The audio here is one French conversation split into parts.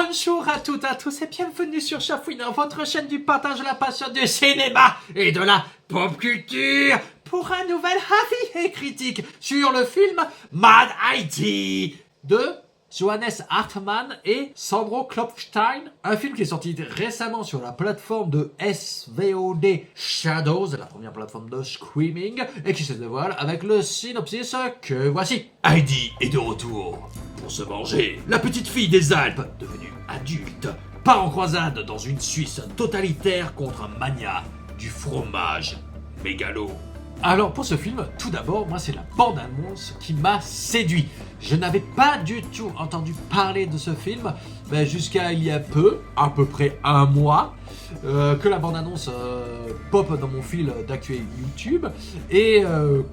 Bonjour à toutes et à tous et bienvenue sur Chafouine, votre chaîne du partage de la passion du cinéma et de la pop culture pour un nouvel avis et critique sur le film Mad ID de Johannes Hartmann et Sandro Klopfenstein, un film qui est sorti récemment sur la plateforme de SVOD Shadows, la première plateforme de streaming, et qui se dévoile avec le synopsis que voici. Heidi est de retour pour se venger. La petite fille des Alpes, devenue adulte, part en croisade dans une Suisse totalitaire contre un mania du fromage mégalo. Alors pour ce film, tout d'abord, moi c'est la bande-annonce qui m'a séduit. Je n'avais pas du tout entendu parler de ce film jusqu'à il y a peu, à peu près un mois, que la bande-annonce pop dans mon fil d'actu YouTube et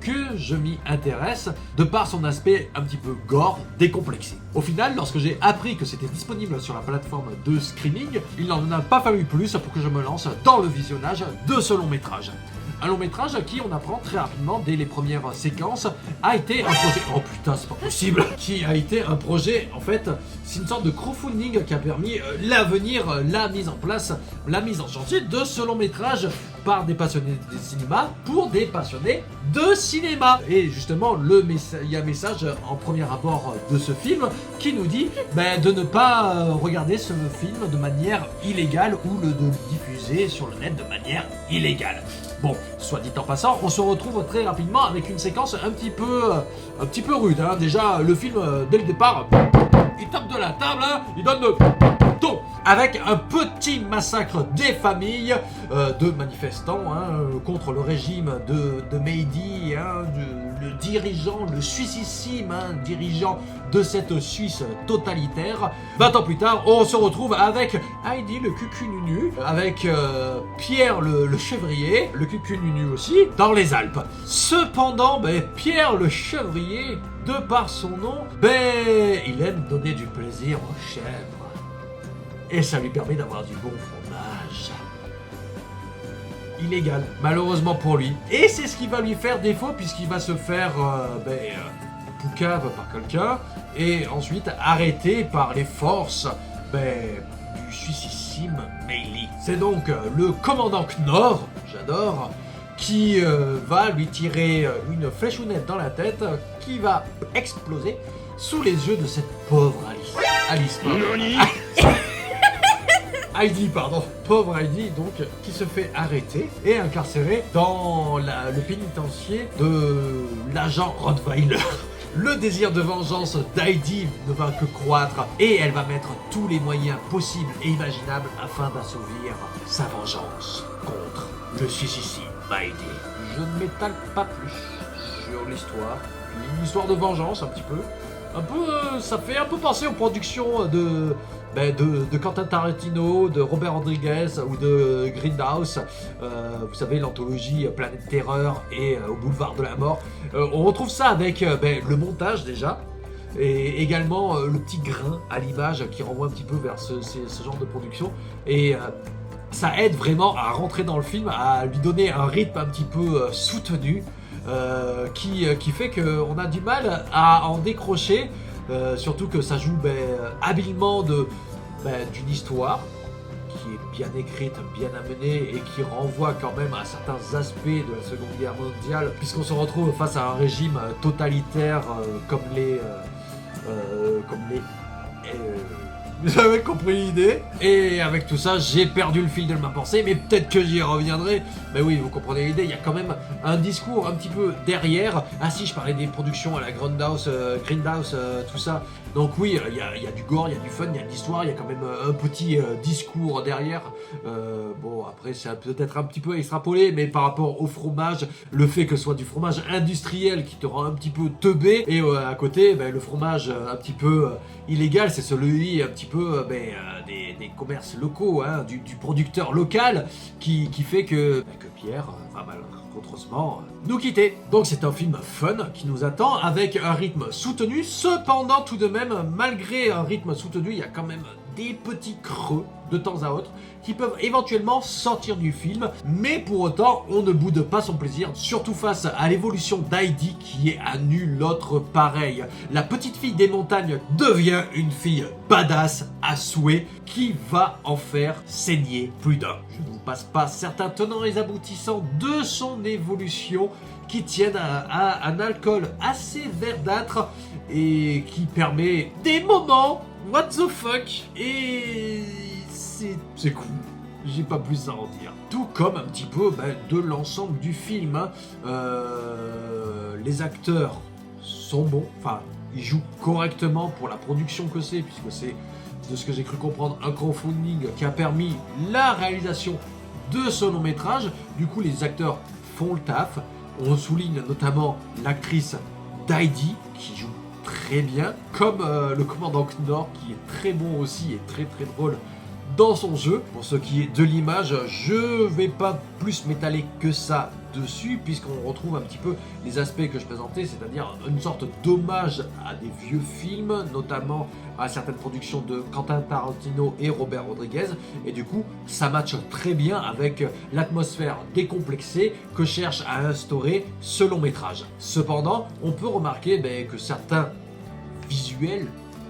que je m'y intéresse de par son aspect un petit peu gore, décomplexé. Au final, lorsque j'ai appris que c'était disponible sur la plateforme de streaming, il n'en a pas fallu plus pour que je me lance dans le visionnage de ce long métrage. Un long métrage qui, on apprend très rapidement, dès les premières séquences, a été un projet... Oh putain, c'est pas possible. Qui a été un projet, en fait, c'est une sorte de crowdfunding qui a permis l'avenir, la mise en place, la mise en chantier de ce long métrage par des passionnés de cinéma pour des passionnés de cinéma. Et justement, il y a un message en premier rapport de ce film qui nous dit de ne pas regarder ce film de manière illégale ou de le diffuser sur le net de manière illégale. Bon, soit dit en passant, on se retrouve très rapidement avec une séquence un petit peu rude. Hein. Déjà, le film, dès le départ, il tape de la table, hein, il donne le ton, avec un petit massacre des familles de manifestants contre le régime de Mehdi, le dirigeant, le suississime dirigeant de cette Suisse totalitaire. 20 ans plus tard, on se retrouve avec Heidi le cucununu, avec Pierre le chevrier, le cucununu aussi, dans les Alpes. Cependant, Pierre le chevrier, de par son nom, il aime donner du plaisir aux chèvres. Et ça lui permet d'avoir du bon fromage. Illégal, malheureusement pour lui. Et c'est ce qui va lui faire défaut puisqu'il va se faire poucave par quelqu'un et ensuite arrêté par les forces du suississime Meili. C'est donc le commandant Knorr, j'adore, qui va lui tirer une fléchounette dans la tête qui va exploser sous les yeux de cette pauvre Alice. Heidi, pauvre Heidi, donc, qui se fait arrêter et incarcérée dans le pénitencier de l'agent Rottweiler. Le désir de vengeance d'Heidi ne va que croître et elle va mettre tous les moyens possibles et imaginables afin d'assouvir sa vengeance contre le suicide Heidi. Je ne m'étale pas plus sur l'histoire. Une histoire de vengeance, un petit peu. Ça fait un peu penser aux productions de Quentin Tarantino, de Robert Rodriguez ou de Grindhouse. Vous savez, l'anthologie Planète Terreur et Au Boulevard de la Mort. On retrouve ça avec le montage déjà. Et également le petit grain à l'image qui renvoie un petit peu vers ce genre de production. Et ça aide vraiment à rentrer dans le film, à lui donner un rythme un petit peu soutenu. Qui fait qu'on a du mal à en décrocher, surtout que ça joue habilement d'une histoire qui est bien écrite, bien amenée et qui renvoie quand même à certains aspects de la Seconde Guerre mondiale, puisqu'on se retrouve face à un régime totalitaire comme les vous avez compris l'idée. Et avec tout ça, j'ai perdu le fil de ma pensée, mais peut-être que j'y reviendrai. Mais oui, vous comprenez l'idée, il y a quand même un discours un petit peu derrière. Ah si, je parlais des productions à la Grindhouse, tout ça. Donc oui, il y a du gore, il y a du fun, il y a de l'histoire, il y a quand même un petit discours derrière. Bon, après, c'est peut-être un petit peu extrapolé, mais par rapport au fromage, le fait que ce soit du fromage industriel qui te rend un petit peu teubé, et à côté, le fromage un petit peu illégal, c'est celui un petit peu des commerces locaux, du producteur local, qui fait que Pierre va malencontreusement nous quitter. Donc c'est un film fun qui nous attend avec un rythme soutenu. Cependant, tout de même, malgré un rythme soutenu, il y a quand même des petits creux de temps à autre qui peuvent éventuellement sortir du film, mais pour autant on ne boude pas son plaisir, surtout face à l'évolution d'Heidi qui est à nul autre pareil. La petite fille des montagnes devient une fille badass à souhait qui va en faire saigner plus d'un. Je ne vous passe pas certains tenants et aboutissants de son évolution qui tiennent à un alcool assez verdâtre et qui permet des moments what the fuck, et c'est cool. J'ai pas plus à en dire. Tout comme un petit peu de l'ensemble du film. Les acteurs sont bons, enfin ils jouent correctement pour la production que c'est, puisque c'est, de ce que j'ai cru comprendre, un crowdfunding qui a permis la réalisation de ce long métrage. Du coup les acteurs font le taf. On souligne notamment l'actrice d'Heidi qui joue très bien, comme le commandant Knorr qui est très bon aussi et très très drôle dans son jeu. Pour ce qui est de l'image, je vais pas plus m'étaler que ça dessus, puisqu'on retrouve un petit peu les aspects que je présentais, c'est-à-dire une sorte d'hommage à des vieux films, notamment à certaines productions de Quentin Tarantino et Robert Rodriguez, et du coup ça matche très bien avec l'atmosphère décomplexée que cherche à instaurer ce long métrage. Cependant, on peut remarquer que certains visuels,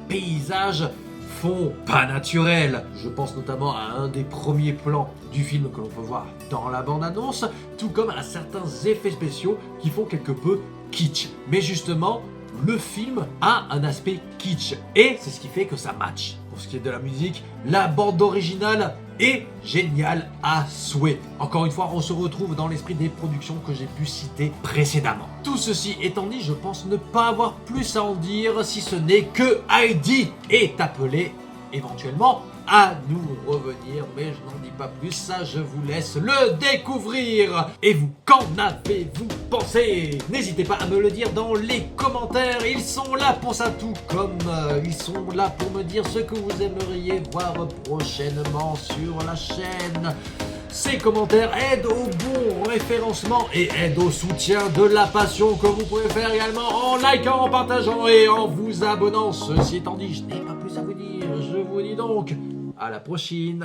paysages font pas naturel. Je pense notamment à un des premiers plans du film que l'on peut voir dans la bande-annonce, tout comme à certains effets spéciaux qui font quelque peu kitsch. Mais justement, le film a un aspect kitsch et c'est ce qui fait que ça match. Pour ce qui est de la musique, la bande originale est géniale à souhait. Encore une fois, on se retrouve dans l'esprit des productions que j'ai pu citer précédemment. Tout ceci étant dit, je pense ne pas avoir plus à en dire, si ce n'est que Heidi est appelée éventuellement à nous revenir, mais je n'en dis pas plus, ça je vous laisse le découvrir. Et vous, qu'en avez-vous pensé? N'hésitez pas à me le dire dans les commentaires, ils sont là pour ça, tout comme ils sont là pour me dire ce que vous aimeriez voir prochainement sur la chaîne. Ces commentaires aident au bon référencement et aident au soutien de la passion, que vous pouvez faire également en likant, en partageant et en vous abonnant. Ceci étant dit, je n'ai pas plus à vous dire, je vous dis donc à la prochaine.